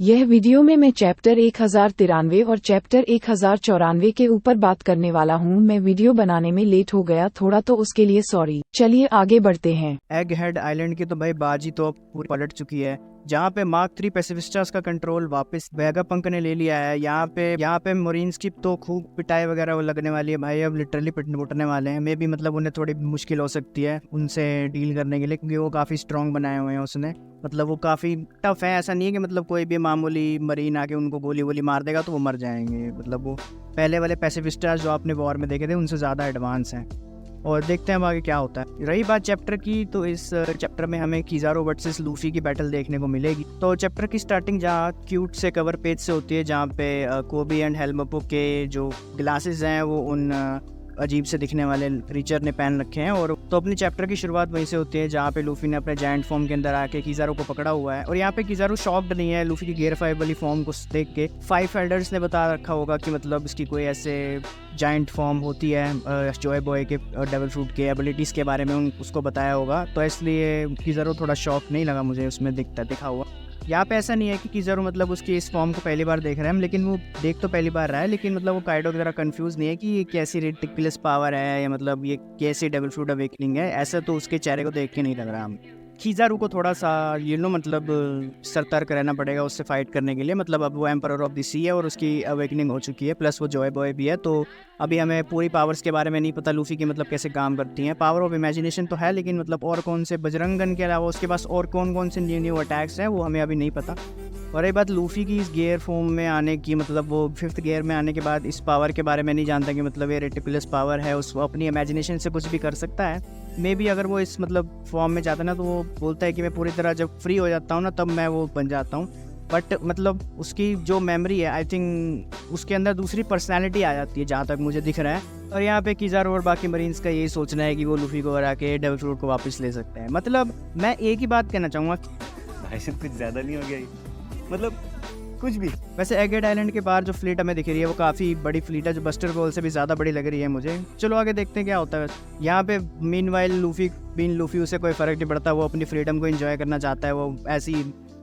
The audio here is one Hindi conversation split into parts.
यह वीडियो में मैं चैप्टर 1093 और चैप्टर 1094 के ऊपर बात करने वाला हूँ। मैं वीडियो बनाने में लेट हो गया थोड़ा, तो उसके लिए सॉरी। चलिए आगे बढ़ते हैं। एग हेड आइलैंड की तो भाई बाजी तो पूरी पलट चुकी है, जहाँ पे मार्क 3 पैसिफिस्टास का कंट्रोल वापस वेगापंक ने ले लिया है। यहाँ पे मरीन्स की तो खूब पिटाई वगैरह वो लगने वाली है भाई। अब लिटरली पिटने वाले हैं। मे भी मतलब उन्हें थोड़ी मुश्किल हो सकती है उनसे डील करने के लिए, क्योंकि वो काफ़ी स्ट्रॉन्ग बनाए हुए हैं उसने। मतलब वो काफ़ी टफ है। ऐसा नहीं है कि मतलब कोई भी मामूली मरीन आके उनको गोली वोली मार देगा तो वो मर जाएंगे। मतलब वो पहले वाले पैसिफिस्टास जो आपने वॉर में देखे थे उनसे ज़्यादा एडवांस हैं। और देखते हैं अब आगे क्या होता है। रही बात चैप्टर की, तो इस चैप्टर में हमें किज़ारो वर्सेस लूफी की बैटल देखने को मिलेगी। तो चैप्टर की स्टार्टिंग जहाँ क्यूट से कवर पेज से होती है, जहाँ पे कोबी एंड हेल्मपो के जो ग्लासेस हैं वो उन अजीब से दिखने वाले क्रीचर ने पहन रखे हैं। और तो अपनी चैप्टर की शुरुआत वहीं से होती है, जहाँ पे लूफी ने अपने जायंट फॉर्म के अंदर आके किज़ारो को पकड़ा हुआ है। और यहाँ पे किज़ारो शॉक्ड नहीं है लूफी की गियर 5 वाली फॉर्म को देख के। 5 एल्डर्स ने बता रखा होगा कि मतलब इसकी कोई ऐसे जायंट फॉर्म होती है। जॉय बॉय के डेविल फ्रूट के एबिलिटीज़ के बारे में उसको बताया होगा, तो इसलिए किज़ारो थोड़ा शॉक नहीं लगा मुझे उसमें दिखा हुआ। यहाँ पे ऐसा नहीं है कि किज़ारो मतलब उसकी इस फॉर्म को पहली बार देख रहे हैं हम, लेकिन वो देख तो पहली बार रहा है, लेकिन मतलब वो काइडो की तरह कंफ्यूज नहीं है कि ये कैसी रिडिकुलस पावर है या मतलब ये कैसी डेविल फ्रूट अवेकनिंग है। ऐसा तो उसके चेहरे को देख के नहीं लग रहा हमें। किज़ारो को थोड़ा सा मतलब सतर्क रहना पड़ेगा उससे फाइट करने के लिए। मतलब अब वो एम्परर ऑफ द सी है और उसकी अवेकनिंग हो चुकी है, प्लस वो जॉय बॉय भी है। तो अभी हमें पूरी पावर्स के बारे में नहीं पता लूफी की मतलब कैसे काम करती हैं। पावर ऑफ इमेजिनेशन तो है, लेकिन मतलब और कौन से बजरंगन के अलावा उसके पास और कौन से न्यू अटैक्स हैं वो हमें अभी नहीं पता। और ये बात लूफी की इस गियर फॉर्म में आने की, मतलब वो 5th गियर में आने के बाद इस पावर के बारे में नहीं जानता कि मतलब ये रेटिकुलस पावर है। उसको अपनी इमेजिनेशन से कुछ भी कर सकता है। मे बी अगर वो इस मतलब फॉर्म में जाता ना, तो वो बोलता है कि मैं पूरी तरह जब फ्री हो जाता हूँ ना तब मैं वो बन जाता हूँ। बट मतलब उसकी जो मेमोरी है, आई थिंक उसके अंदर दूसरी पर्सनैलिटी आ जाती है जहाँ तक मुझे दिख रहा है। और यहाँ पे किज़ारो और बाकी मरीन्स का यही सोचना है कि वो लूफी को हरा के डेविल फ्रूट को वापस ले सकते हैं। मतलब मैं एक ही बात कहना चाहूँगा, भाई सब कुछ ज़्यादा नहीं हो गया ये? मतलब कुछ भी। वैसे एगेड आइलैंड के बाहर जो फ्लीट हमें दिख रही है वो काफ़ी बड़ी फ्लीट है, जो बस्टर गोल से भी ज़्यादा बड़ी लग रही है मुझे। चलो आगे देखते हैं क्या होता है। यहाँ पे मीनवाइल लूफी उसे कोई फ़र्क नहीं पड़ता। वो अपनी फ्रीडम को एंजॉय करना चाहता है। वो ऐसी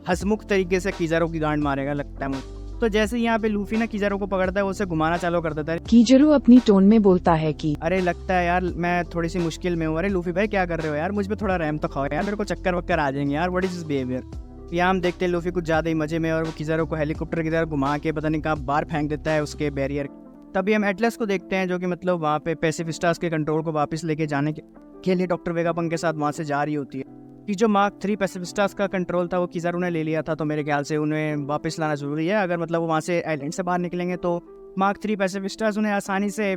हंसमुख तरीके से किज़ारो की गांड मारेगा लगता है मुझे। तो जैसे यहाँ पे लूफी ना किज़ारो को पकड़ता है, वो उसे घुमाना चालू कर देता है। किज़ारो अपनी टोन में बोलता है कि अरे लगता है यार मैं थोड़ी सी मुश्किल में हूँ। अरे लूफी भाई क्या कर रहे हो यार, मुझ पे थोड़ा रहम तो खाओ यार, मेरे को चक्कर वक्कर आ जाएंगे यार। What is this behaviour. यहाँ हम देखते हैं लूफी कुछ ज़्यादा ही मजे में, और वो किज़ारो को हेलीकॉप्टर की तरह घुमा के पता नहीं कहाँ बाहर फेंक देता है उसके बैरियर। तभी हम एटलस को देखते हैं, जो कि मतलब वहाँ पे पैसिफिस्टास के कंट्रोल को वापस लेके जाने के लिए डॉक्टर वेगापंक के साथ वहाँ से जा रही होती है। कि जो मार्क 3 पैसिफिस्टास का कंट्रोल था वो किज़ारो ने ले लिया था, तो मेरे ख्याल से उन्हें वापस लाना ज़रूरी है। अगर मतलब वो वहाँ से आइलैंड से बाहर निकलेंगे तो मार्क 3 पैसिफिस्टास उन्हें आसानी से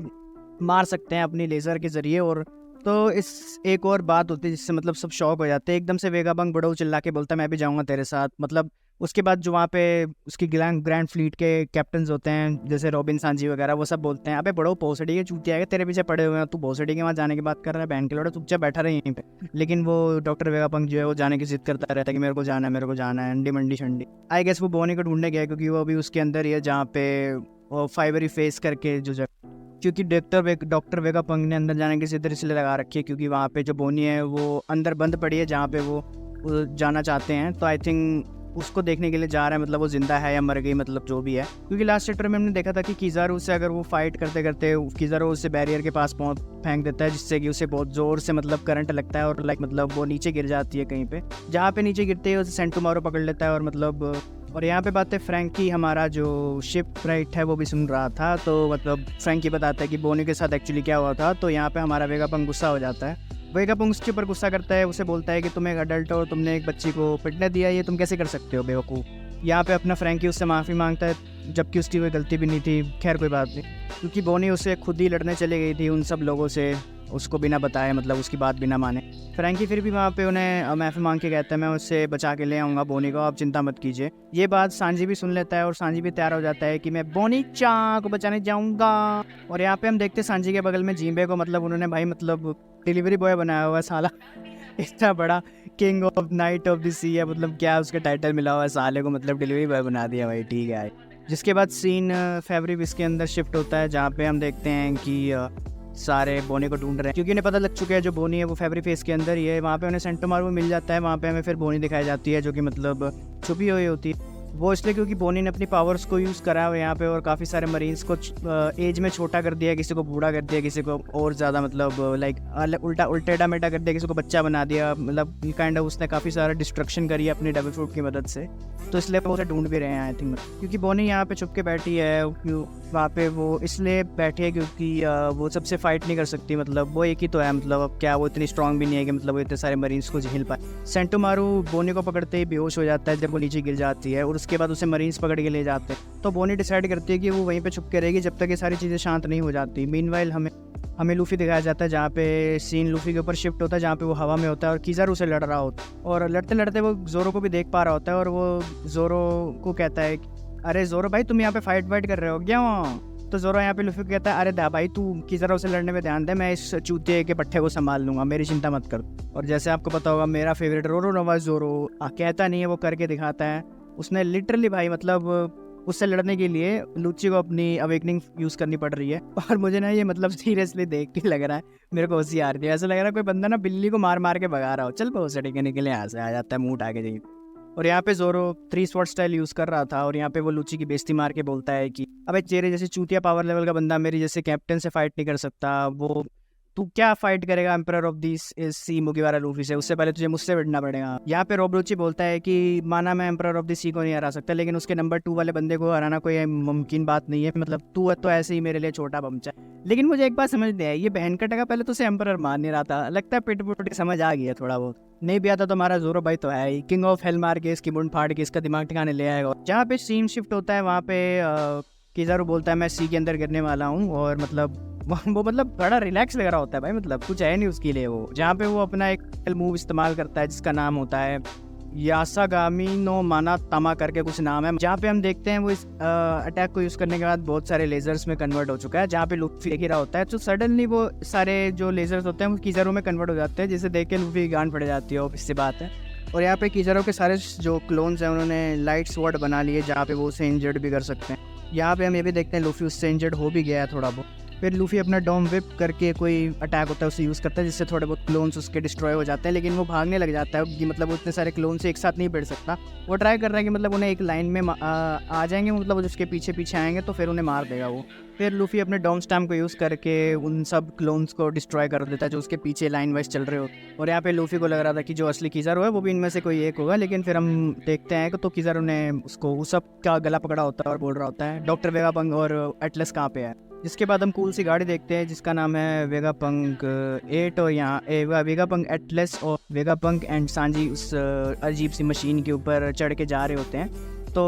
मार सकते हैं अपनी लेज़र के ज़रिए। और तो इस एक और बात होती है जिससे मतलब सब शॉक हो जाते हैं। एकदम से वेगापंक बड़ो चिल्ला के बोलता है मैं भी जाऊँगा तेरे साथ। मतलब उसके बाद जो वहाँ पे उसकी ग्रैंड फ्लीट के कैप्टन्स होते हैं जैसे रॉबिन सांजी वगैरह, वो सब बोलते हैं अबे बड़ो भोसड़ी के चूतिया है, तेरे पीछे पड़े हुए हैं, तू भोसड़ी के वहाँ जाने की बात कर रहा है, बहन के लौड़े चुपचाप बैठा रहे यहीं पे। लेकिन वो डॉक्टर वेगापंक जो है वो जाने की जिद करता रहता है कि मेरे को जाना है अंडी मंडी शंडी। आई गेस वो बोनी को ढूंढने गया, क्योंकि वो अभी उसके अंदर ही है जहाँ पे वो फाइबरी फेस करके जो क्योंकि डॉक्टर वेगापंक ने अंदर जाने की जिद इसलिए लगा रखी है क्योंकि वहाँ पे जो बोनी है वो अंदर बंद पड़ी है जहाँ पे वो जाना चाहते हैं। तो आई थिंक उसको देखने के लिए जा रहा है, मतलब वो जिंदा है या मर गई, मतलब जो भी है। क्योंकि लास्ट चैप्टर में हमने देखा था कि किज़ारो से अगर वो फाइट करते करते किज़ारो उससे बैरियर के पास फेंक देता है, जिससे कि उसे बहुत जोर से मतलब करंट लगता है और मतलब वो नीचे गिर जाती है कहीं पे। जहाँ पे नीचे गिरते ही उसे सेंटोमारो पकड़ लेता है। और मतलब और यहाँ पे बात है फ्रैंकी हमारा जो शिप राइट है वो भी सुन रहा था। तो मतलब फ्रैंकी बताता है कि बोनी के साथ एक्चुअली क्या हुआ था। तो यहाँ पे हमारा वेगापंक गुस्सा हो जाता है। वेगापंक उसके ऊपर गुस्सा करता है, उसे बोलता है कि तुम एक अडल्ट हो, तुमने एक बच्ची को पिटने दिया, ये तुम कैसे कर सकते हो बेवकूफ़। यहाँ पे अपना फ्रैंकी उससे माफ़ी मांगता है, जबकि उसकी कोई गलती भी नहीं थी। खैर कोई बात नहीं, क्योंकि बोनी उसे खुद ही लड़ने चली गई थी उन सब लोगों से, उसको बिना बताए, मतलब उसकी बात बिना माने। फ्रैंकी फिर भी वहाँ पे उन्हें माफ़ी मांग के कहता है मैं उससे बचा के ले आऊँगा बोनी को, आप चिंता मत कीजिए। ये बात सांजी भी सुन लेता है और सांजी भी तैयार हो जाता है कि मैं बोनी चा को बचाने जाऊँगा। और यहाँ पे हम देखते हैं सांजी के बगल में जिम्बे को, मतलब उन्होंने भाई मतलब डिलीवरी बॉय बनाया हुआ है साला। इतना बड़ा king of knight of the sea है, मतलब क्या उसका टाइटल मिला हुआ है साले को, मतलब डिलीवरी बॉय बना दिया भाई, ठीक है। जिसके बाद सीन फेब्रिक्स के अंदर शिफ्ट होता है, जहाँ पे हम देखते हैं कि सारे बोनी को ढूंढ रहे हैं, क्योंकि उन्हें पता लग चुका है जो बोनी है वो फेब्री फेस के अंदर ही है। वहाँ पे उन्हें सेंटोमारो मिल जाता है, वहाँ पे हमें फिर बोनी दिखाई जाती है जो कि मतलब छुपी हुई होती है। वो इसलिए क्योंकि बोनी ने अपनी पावर्स को यूज़ करा है यहाँ पे और काफ़ी सारे मरीन्स को एज में छोटा कर दिया, किसी को बूढ़ा कर दिया, किसी को और ज़्यादा मतलब लाइक उल्टा मेटा कर दिया, किसी को बच्चा बना दिया, मतलब काइंड ऑफ उसने काफ़ी सारा डिस्ट्रक्शन करी है अपनी डबल फ्रूट की मदद से। तो इसलिए वो उसे ढूंढ भी रहे हैं आई थिंक, क्योंकि बोनी यहाँ पे छुप के बैठी है। वहाँ पे वो इसलिए बैठी है क्योंकि वो सबसे फाइट नहीं कर सकती, मतलब वो एक ही तो है, मतलब अब क्या वो इतनी स्ट्रांग भी नहीं है कि मतलब वो इतने सारे मरीन्स को झेल पाए। सेंटोमारू बोनी को पकड़ते ही बेहोश हो जाता है जब वो नीचे गिर जाती है और उसके बाद उसे मरीन्स पकड़ के ले जाते हैं। तो बोनी डिसाइड करती है कि वो वहीं पे छुप के रहेगी जब तक ये सारी चीज़ें शांत नहीं हो जाती। मीनवाइल हमें लूफी दिखाया जाता है जहाँ पे सीन लूफी के ऊपर शिफ्ट होता है, जहाँ पे वो हवा में होता है और किज़ारू से लड़ रहा होता है और लड़ते लड़ते वो जोरो को भी देख पा रहा होता है और वो जोरो को कहता है अरे जोरो भाई तुम यहाँ पे फाइट कर रहे हो क्या? तो जोरो यहाँ पे लूफी को कहता है अरे दा भाई तू किज़ारू से लड़ने में ध्यान दे, मैं इस चूते के पट्टे को संभाल लूंगा, मेरी चिंता मत कर। और जैसे आपको पता होगा मेरा फेवरेट रोरो नवा जोरो कहता नहीं है, वो करके दिखाता है। उसने लिटरली भाई मतलब उससे लड़ने के लिए लूची को अपनी अवेकनिंग यूज़ करनी पड़ रही है। और मुझे ना ये मतलब सीरियसली देख के लग रहा है मेरे को हंसी आ रही है, ऐसा लग रहा है कोई बंदा ना बिल्ली को मार के भगा रहा हो, चल बहुत सड़े के लिए यहाँ से आ जाता है मुंह उठा के जाइए। और यहाँ पे जोरो 3 स्वॉर्ड स्टाइल यूज़ कर रहा था और यहाँ पे वो लूची की बेइज्जती मार के बोलता है कि अबे तेरे जैसे चूतिया पावर लेवल का बंदा मेरी जैसे कैप्टन से फाइट नहीं कर सकता, वो तू क्या फाइट करेगा emperor of this is sea Mugiwara Luffy से, उससे पहले तुझे मुझसे भिड़ना पड़ेगा। यहाँ पे रोबरूची बोलता है कि माना मैं एम्परर ऑफ द सी को नहीं हरा सकता, लेकिन उसके नंबर 2 वाले बंदे को हराना कोई मुमकिन बात नहीं है, मतलब तू तो ऐसे ही मेरे लिए छोटा बमचा। लेकिन मुझे एक बात समझ नहीं आई, ये बहन का टका पहले तो उसे एम्परर मान नहीं रहा था, लगता है पिट पुट समझ आ गया थोड़ा बहुत, नहीं भी आता तो हमारा जोरो भाई तो है ही, किंग ऑफ हेल मार के इसकी मुंड फाड़ के इसका दिमाग ठिकाने ले आएगा। जहाँ पे सीन शिफ्ट होता है वहाँ पे किज़ारू बोलता है मैं सी के अंदर गिरने वाला हूँ और मतलब वो मतलब बड़ा रिलैक्स लग रहा होता है भाई, मतलब कुछ है नहीं उसके लिए वो, जहाँ पे वो अपना एक मूव इस्तेमाल करता है जिसका नाम होता है यासागामी नो माना तामा करके कुछ नाम है, जहाँ पे हम देखते हैं वो इस अटैक को यूज़ करने के बाद बहुत सारे लेजर्स में कन्वर्ट हो चुका है, जहाँ पे लूफी देख ही रहा होता है तो सडनली वो सारे जो लेजर्स होते हैं वो किज़ारू में कन्वर्ट हो जाते हैं, जिसे देख के लूफी की गांड पड़ जाती है, ऑब्वियस सी बात है। और यहाँ पे किज़ारू के सारे जो क्लोन्स हैं उन्होंने लाइट स्वॉर्ड बना लिए जहाँ पे वो उसे इंजर्ड भी कर सकते हैं। यहाँ पे हम ये भी देखते हैं लूफी उससे इंजर्ड हो भी गया है थोड़ा बहुत। फिर लूफी अपना डॉम विप करके कोई अटैक होता है उसे यूज़ करता है जिससे थोड़े बहुत क्लोन्स उसके डिस्ट्रॉय हो जाते हैं, लेकिन वो भागने लग जाता है कि मतलब उतने सारे क्लोन से एक साथ नहीं बढ़ सकता। वो ट्राई कर रहा है कि मतलब उन्हें एक लाइन में आ जाएंगे, मतलब उसके पीछे पीछे आएंगे तो फिर उन्हें मार देगा वो। फिर लूफी अपने डॉम स्टैम्प को यूज़ करके उन सब क्लोन्स को डिस्ट्रॉय कर देता है जो उसके पीछे लाइन वाइज चल रहे हो। और यहाँ पे लूफी को लग रहा था कि जो असली किज़ारू है वो भी इनमें से कोई एक होगा, लेकिन फिर हम देखते हैं कि तो किज़ारू ने उसको उस सब का गला पकड़ा होता है और बोल रहा होता है डॉक्टर वेगापंक और एटलस कहाँ पे है। जिसके बाद हम कूल सी गाड़ी देखते हैं जिसका नाम है वेगापंक 8 और यहाँ वेगापंक एटलस और वेगापंक एंड सांजी उस अजीब सी मशीन के ऊपर चढ़ के जा रहे होते हैं। तो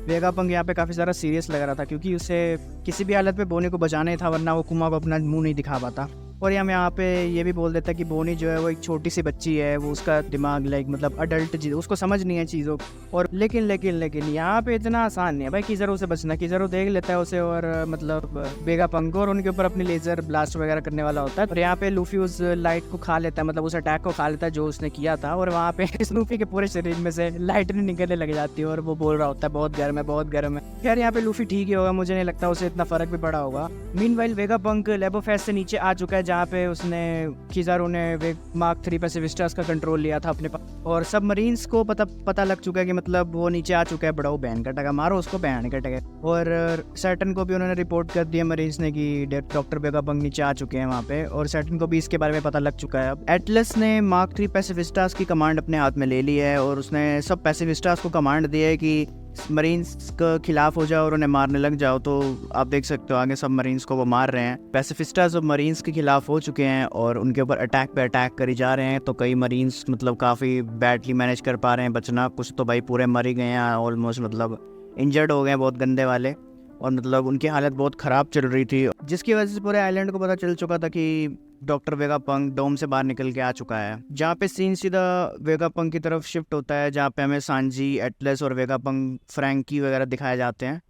वेगापंक यहाँ पे काफ़ी सारा सीरियस लग रहा था क्योंकि उसे किसी भी हालत में बोनी को बचाना ही था, वरना वो कुमा को अपना मुंह नहीं दिखा पाता। और यहाँ पे ये भी बोल देता कि बोनी जो है वो एक छोटी सी बच्ची है, वो उसका दिमाग लाइक मतलब अडल्ट चीज़ उसको समझ नहीं है चीज़ों और लेकिन यहाँ पे इतना आसान नहीं है भाई किज़ारू से बचना। किज़ारू देख लेता है उसे और मतलब वेगापंक और उनके ऊपर अपनी लेज़र ब्लास्ट वगैरह करने वाला होता है। और यहाँ पे लूफी उस लाइट को खा लेता है, मतलब उस अटैक को खा लेता है जो उसने किया था, और वहाँ पे इस लूफी के पूरे शरीर में से लाइटनिंग निकलने लग जाती है और वो बोल रहा होता है बहुत गर्म है बहुत गर्म है। खैर यहाँ पे लूफी ठीक ही होगा, मुझे नहीं लगता उसे इतना फर्क भी पड़ा होगा। मीनवाइल वेगापंक लेबोफेस्ट से नीचे आ चुका है जहाँ पे उसने किज़ारू ने मार्क 3 पैसिफिस्टास का कंट्रोल लिया था अपने पास, और सबमरीन्स को पता लग चुका है कि मतलब वो नीचे आ चुका है, बड़ा बहन का टका मारो उसको बहन का टका। और सैटर्न को भी उन्होंने रिपोर्ट कर दिया मरीन्स ने कि डॉक्टर वेगापंक नीचे आ चुके हैं वहाँ पे, और सैटर्न को भी इसके बारे में पता लग चुका है। अब एटलस ने मार्क 3 पैसिफिस्टास की कमांड अपने हाथ में ले ली है और उसने सब पैसिफिस्टास को कमांड दी है कि मरीन्स के खिलाफ हो जाओ और उन्हें मारने लग जाओ। तो आप देख सकते हो आगे सब मरीन्स को वो मार रहे हैं। पैसिफिस्टास अब मरीन्स के खिलाफ हो चुके हैं और उनके ऊपर अटैक पे अटैक करी जा रहे हैं। तो कई मरीन्स मतलब काफ़ी बैडली मैनेज कर पा रहे हैं बचना, कुछ तो भाई पूरे मर ही गए हैं ऑलमोस्ट, मतलब इंजर्ड हो गए बहुत गंदे वाले, और मतलब उनकी हालत बहुत ख़राब चल रही थी, जिसकी वजह से पूरे आइलैंड को पता चल चुका था कि डॉक्टर वेगापंक डोम से बाहर निकल के आ चुका है। जहाँ पे सीन सीधा वेगापंक की तरफ शिफ्ट होता है, जहाँ पे हमें सांजी, एटलस और वेगापंक, फ्रैंकी वगैरह दिखाए जाते हैं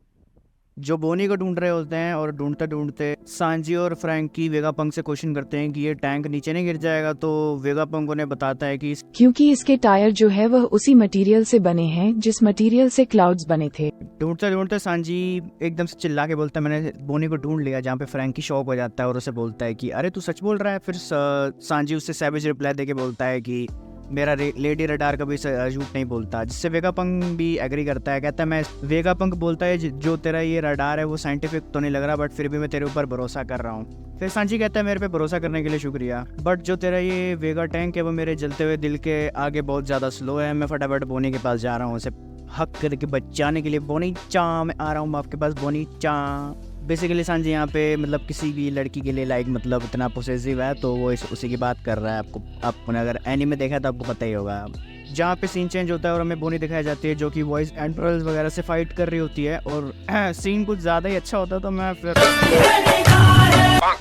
जो बोनी को ढूंढ रहे होते हैं। और ढूंढते ढूंढते सांजी और फ्रैंकी वेगापंक से क्वेश्चन करते हैं कि ये टैंक नीचे नहीं गिर जाएगा। तो वेगापंक उन्हें बताता है कि क्योंकि इसके टायर जो है वह उसी मटेरियल से बने हैं जिस मटेरियल से क्लाउड्स बने थे। ढूंढते ढूंढते सांजी एकदम से चिल्ला के बोलता है मैंने बोनी को ढूंढ लिया, जहाँ पे फ्रैंकी शॉक हो जाता है और उसे बोलता है कि अरे तू सच बोल रहा है। फिर सांजी उससे सैवेज रिप्लाई देके बोलता है कि मेरा लेडी रडार कभी झूठ नहीं बोलता, जिससे वेगापंक भी एग्री करता है। कहता है मैं वेगापंक बोलता है जो तेरा ये रडार है वो साइंटिफिक तो नहीं लग रहा, बट फिर भी मैं तेरे ऊपर भरोसा कर रहा हूँ। फिर सांची कहता है मेरे पे भरोसा करने के लिए शुक्रिया, बट जो तेरा ये वेगा टैंक है वो मेरे जलते हुए दिल के आगे बहुत ज़्यादा स्लो है। मैं फटाफट बोनी के पास जा रहा हूँ उसे हक करके बचाने के लिए। बोनी चा मैं आ रहा हूँ आपके पास, बोनी चा। बेसिकली सांजी यहाँ पे मतलब किसी भी लड़की के लिए लाइक मतलब इतना पोसेसिव है, तो वो उसी की बात कर रहा है। आपने अगर एनीमे देखा तो आपको पता ही होगा। जहाँ पे सीन चेंज होता है और हमें बोनी दिखाई जाती है जो कि वॉइस एंड पर्ल्स वगैरह से फाइट कर रही होती है, और सीन कुछ ज़्यादा ही अच्छा होता है। तो मैं फिर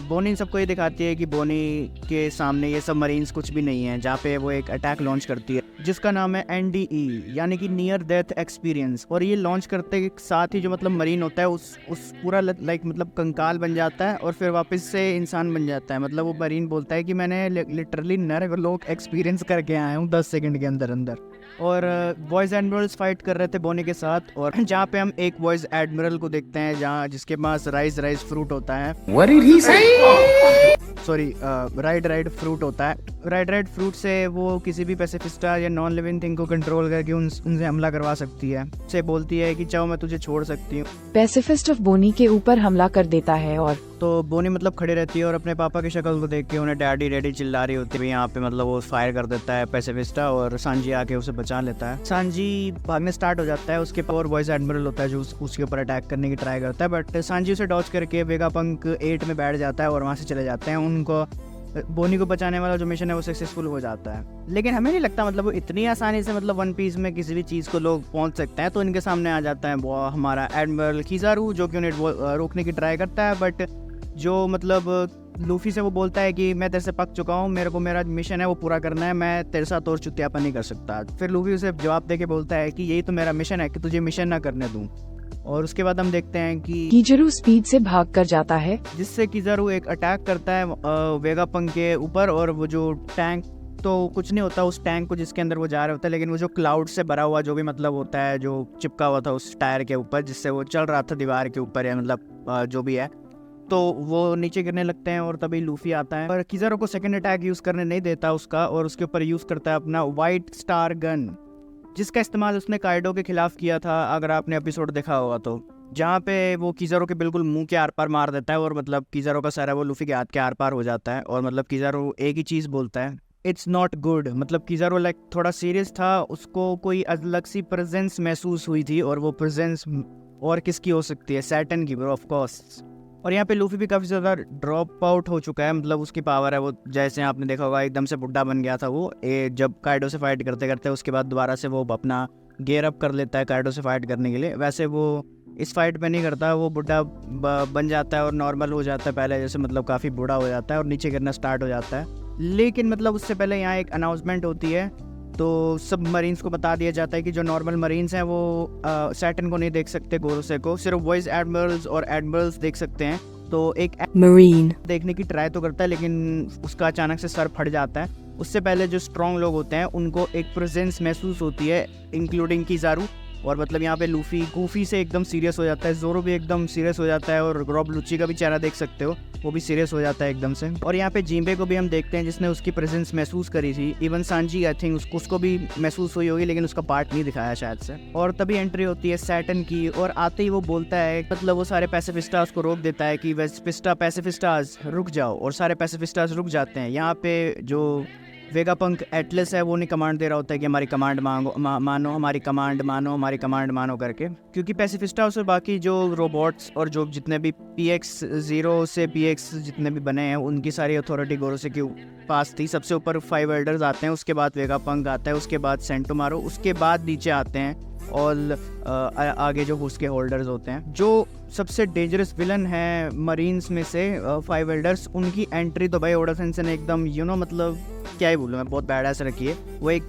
बोनी सबको ये दिखाती है कि बोनी के सामने ये सब मरीन्स कुछ भी नहीं है। जहाँ पे वो एक अटैक लॉन्च करती है जिसका नाम है NDE यानी कि नियर डेथ एक्सपीरियंस, और ये लॉन्च करते के साथ ही जो मतलब मरीन होता है उस पूरा लाइक मतलब कंकाल बन जाता है और फिर वापस से इंसान बन जाता है। मतलब वो मरीन बोलता है कि मैंने लिटरली नर्क लोग एक्सपीरियंस करके आया हूँ 10 सेकंड के अंदर। और बॉयज एडमिरल्स फाइट कर रहे थे बोनी के साथ, और जहाँ पे हम एक बॉयज एडमिरल को देखते हैं जहाँ जिसके पास राइज फ्रूट होता है। सॉरी राइड फ्रूट होता है। राइड फ्रूट से वो किसी भी पैसिफिस्टा या नॉन लिविंग थिंग को कंट्रोल करके उनसे हमला करवा सकती है। उसे बोलती है कि चाहो मैं तुझे छोड़ सकती हूँ। पैसिफिस्ट ऑफ बोनी के ऊपर हमला कर देता है और तो बोनी मतलब खड़ी रहती है और अपने पापा की शक्ल को देख के उन्हें डैडी डैडी चिल्ला रही होती है। यहाँ पे मतलब वो फायर कर देता है पैसिफिस्टा और सांजी आके उसे बचा लेता है। सांजी भागने स्टार्ट हो जाता है, उसके पावर वॉइस एडमिरल होता है जो उसके ऊपर अटैक करने की ट्राई करता है, बट सांजी उसे डॉज करके वेगापंक 8 में बैठ जाता है और वहाँ से चले जाते हैं। उनको बोनी को बचाने वाला जो मिशन है वो सक्सेसफुल हो जाता है। लेकिन हमें नहीं लगता मतलब वो इतनी आसानी से मतलब वन पीस में किसी भी चीज़ को लोग पहुंच सकते हैं। तो इनके सामने आ जाता है वो हमारा एडमिरल किजारू जो कि उन्हें रोकने की ट्राई करता है, बट जो मतलब लूफी से वो बोलता है कि मैं तेरे से पक चुका हूँ, मेरे को मेरा मिशन है वो पूरा करना है, मैं तेरे साथ और चुतियापन नहीं कर सकता। फिर लूफी उसे जवाब देके बोलता है कि यही तो मेरा मिशन है कि तुझे मिशन ना करने दूँ। और उसके बाद हम देखते हैं कि किजारू स्पीड से भाग कर जाता है, जिससे किजारू एक अटैक करता है वेगापंक के ऊपर, और वो जो टैंक तो कुछ नहीं होता उस टैंक को जिसके अंदर वो जा रहे होता है, लेकिन वो जो क्लाउड से भरा हुआ जो भी मतलब होता है जो चिपका हुआ था उस टायर के ऊपर जिससे वो चल रहा था दीवार के ऊपर या मतलब जो भी है, तो वो नीचे गिरने लगते हैं। और तभी लूफी आता है और किजारू को सेकंड अटैक यूज़ करने नहीं देता उसका, और उसके ऊपर यूज़ करता है अपना वाइट स्टार गन, जिसका इस्तेमाल उसने काइडो के खिलाफ किया था अगर आपने एपिसोड देखा होगा तो, जहाँ पे वो किजारू के बिल्कुल मुंह के आर पार मार देता है और मतलब किजारू का सारा वो लूफी के हाथ के आर पार हो जाता है। और मतलब किजारू एक ही चीज़ बोलता है, इट्स नॉट गुड। मतलब किजारू लाइक थोड़ा सीरियस था, उसको कोई अलग सी प्रेजेंस महसूस हुई थी, और वो प्रेजेंस और किसकी हो सकती है, सैटर्न की ब्रो ऑफ कोर्स। और यहाँ पे लूफी भी काफ़ी ज़्यादा ड्रॉप आउट हो चुका है, मतलब उसकी पावर है वो जैसे आपने देखा होगा एकदम से बुढ़ा बन गया था वो जब काइडो से फाइट करते करते उसके बाद दोबारा से वो अपना गेयर अप कर लेता है काइडो से फाइट करने के लिए। वैसे वो इस फाइट में नहीं करता, वो बुढ़ा बन जाता है और नॉर्मल हो जाता है पहले जैसे, मतलब काफ़ी बूढ़ा हो जाता है और नीचे गिरना स्टार्ट हो जाता है। लेकिन मतलब उससे पहले यहाँ एक अनाउंसमेंट होती है, तो सब मरीन्स को बता दिया जाता है कि जो नॉर्मल मरीन्स हैं वो सैटर्न को नहीं देख सकते, गोरोसे को, सिर्फ वॉइस एडमिरल्स और एडमिरल्स देख सकते हैं। तो एक मरीन देखने की ट्राई तो करता है लेकिन उसका अचानक से सर फट जाता है। उससे पहले जो स्ट्रॉन्ग लोग होते हैं उनको एक प्रेजेंस महसूस होती है इंक्लूडिंग किजारू, और मतलब यहाँ पे लूफी गूफी से एकदम सीरियस हो जाता है, जोरो भी एकदम सीरियस हो जाता है, और रॉब लुची का भी चेहरा देख सकते हो वो भी सीरियस हो जाता है एकदम से। और यहाँ पे जिम्बे को भी हम देखते हैं जिसने उसकी प्रेजेंस महसूस करी थी। इवन सांजी आई थिंक उसको भी महसूस हुई होगी लेकिन उसका पार्ट नहीं दिखाया शायद से। और तभी एंट्री होती है सैटर्न की, और आते ही वो बोलता है मतलब वो सारे पैसिफिस्टास को रोक देता है कि पैसिफिस्टास रुक जाओ, और सारे पैसिफिस्टास रुक जाते हैं। यहाँ पे जो वेगापंक एटलस है वो नहीं कमांड दे रहा होता है कि हमारी कमांड मानो हमारी कमांड मानो करके, क्योंकि पैसिफिस्टा और बाकी जो रोबोट्स और जो जितने भी PX0 से PX जितने भी बने हैं उनकी सारी अथॉरिटी गोरोसे के पास थी। सबसे ऊपर 5 एल्डर्स आते हैं, उसके बाद वेगापंक आता है, उसके बाद सेंटोमारो, उसके बाद नीचे आते हैं और आगे जो उसके होल्डर्स होते हैं। जो सबसे डेंजरस विलन है मरीन्स में से 5 एल्डर्स, उनकी एंट्री तो भाई ओडा सेंसेई ने एकदम मतलब क्या ही बोलूँ मैं, बहुत बैड ऐसा रखी है। वो एक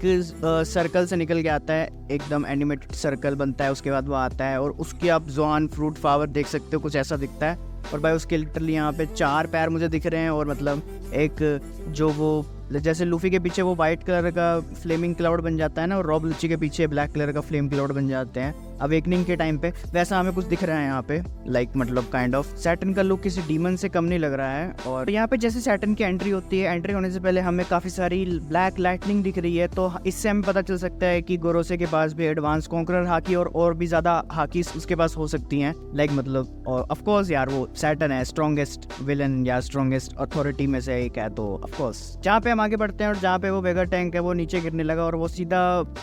सर्कल से निकल के आता है, एकदम एनिमेटेड सर्कल बनता है, उसके बाद वो आता है और उसकी आप जॉन फ्रूट फ्लावर देख सकते हो, कुछ ऐसा दिखता है। और भाई उसके लिटरली यहाँ पे 4 पैर मुझे दिख रहे हैं, और मतलब एक जो वो जैसे लूफी के पीछे वो वाइट कलर का फ्लेमिंग क्लाउड बन जाता है ना, और रॉब लुची के पीछे ब्लैक कलर का फ्लेम क्लाउड बन जाते हैं अवेकनिंग के टाइम पे, वैसा हमें कुछ दिख रहा है यहाँ पे। लाइक मतलब काइंड ऑफ सैटर्न का लुक किसी डीमन से कम नहीं लग रहा है। और यहाँ पे जैसे सैटर्न की एंट्री होती है, एंट्री होने से पहले हमें काफी सारी ब्लैक लाइटनिंग दिख रही है, तो इससे हमें पता चल सकता है कि गोरोसे के पास भी एडवांस कॉन्करर हाकी और भी ज्यादा हाकी उसके पास हो सकती हैं। लाइक मतलब, और ऑफ कोर्स यार वो सैटर्न है, स्ट्रॉन्गेस्ट विलन या स्ट्रॉन्गेस्ट अथॉरिटी में से एक है, तो ऑफ कोर्स जहाँ पे हम आगे बढ़ते हैं और जहाँ पे वो वेगा टैंक है वो नीचे गिरने लगा और वो सीधा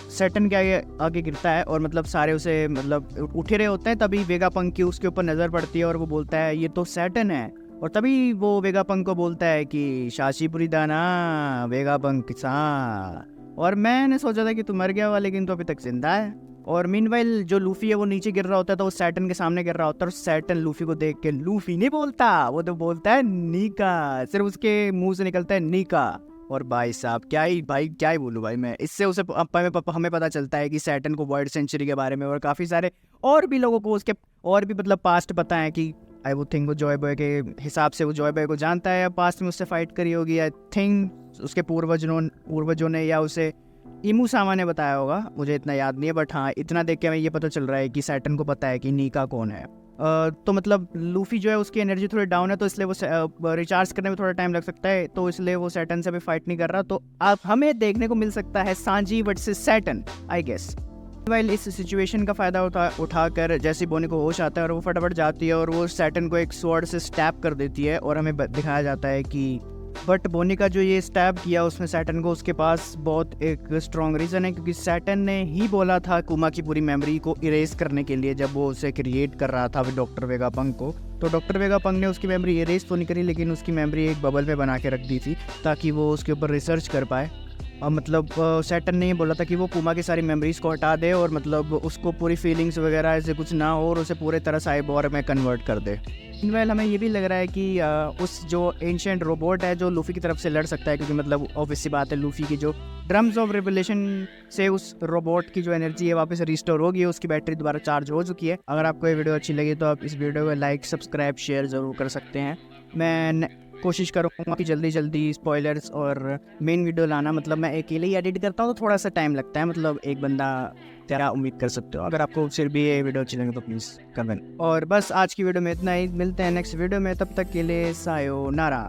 सैटर्न के आगे गिरता है, और मतलब सारे उसे मतलब उठे रहे होते हैं, तभी वेगा पंक की उसके ऊपर नजर पड़ती है और वो बोलता है ये तो सैटर्न है। और तभी वो वेगा पंक को बोलता है कि शाशीपुरी दाना वेगा पंक सा, और मैंने सोचा था कि तू मर गया हुआ, लेकिन तो अभी तक जिंदा है। और मीनवाइल जो लूफी है वो नीचे गिर रहा होता है, तो वो सैटर्न के सामने गिर रहा होता है, और सैटर्न लूफी को देख के लूफी नहीं बोलता, वो तो बोलता है नीका, सिर्फ उसके मुंह से निकलता है नीका। और भाई साहब क्या ही बोलूं भाई मैं, इससे उसे हमें पता चलता है कि सैटर्न को वर्ल्ड सेंचुरी के बारे में और काफ़ी सारे और भी लोगों को उसके और भी मतलब पास्ट पता है कि आई वुड थिंक वो जॉय बॉय के हिसाब से वो जॉय बॉय को जानता है, या पास्ट में उससे फाइट करी होगी, आई थिंक उसके पूर्वजों ने या उसे इमू सामा ने बताया होगा, मुझे इतना याद नहीं है, बट हाँ इतना देख के हमें ये पता चल रहा है कि सैटर्न को पता है कि नीका कौन है। तो मतलब लूफी जो है उसकी एनर्जी थोड़ी डाउन है, तो इसलिए वो रिचार्ज करने में थोड़ा टाइम लग सकता है, तो इसलिए वो सैटर्न से भी फाइट नहीं कर रहा। तो अब हमें देखने को मिल सकता है सांजी versus Saturn I guess. While इस सिचुएशन का फ़ायदा उठाकर जैसे बोनी को होश आता है और वो फटाफट जाती है और वो सैटर्न को एक स्वॉर्ड से स्टैब कर देती है, और हमें दिखाया जाता है कि बट बोनी का जो ये स्टैब किया उसमें सैटर्न को उसके पास बहुत एक स्ट्रॉन्ग रीज़न है, क्योंकि सैटर्न ने ही बोला था कुमा की पूरी मेमोरी को इरेज करने के लिए, जब वो उसे क्रिएट कर रहा था डॉक्टर वेगापंक को। तो डॉक्टर वेगापंक ने उसकी मेमोरी इरेज तो नहीं करी, लेकिन उसकी मेमोरी एक बबल में बना के रख दी थी ताकि वो उसके ऊपर रिसर्च कर पाए। और मतलब सैटर्न ने ये बोला था कि वो कुमा की सारी मेमोरीज़ को हटा दे और मतलब उसको पूरी फीलिंग्स वगैरह ऐसे कुछ ना हो, और उसे पूरे तरह साइबोर में कन्वर्ट कर दे। इनवेल हमें ये भी लग रहा है कि उस जो एंशिएंट रोबोट है जो लूफी की तरफ से लड़ सकता है, क्योंकि मतलब ऑब्वियस सी बात है लूफी की जो ड्रम्स ऑफ रिवलेशन से उस रोबोट की जो एनर्जी है वापस रिस्टोर होगी, उसकी बैटरी दोबारा चार्ज हो चुकी है। अगर आपको ये वीडियो अच्छी लगी तो आप इस वीडियो को लाइक सब्सक्राइब शेयर ज़रूर कर सकते हैं। मैं कोशिश करूँगा कि जल्दी स्पॉयलर्स और मेन वीडियो लाना, मतलब मैं अकेले ही एडिट करता हूँ तो थोड़ा सा टाइम लगता है, मतलब एक बंदा क्या उम्मीद कर सकते हो। अगर आपको फिर भी ये वीडियो अच्छी लगे तो प्लीज़ कमेंट। और बस आज की वीडियो में इतना ही, मिलते हैं नेक्स्ट वीडियो में, तब तक के लिए सायोनारा।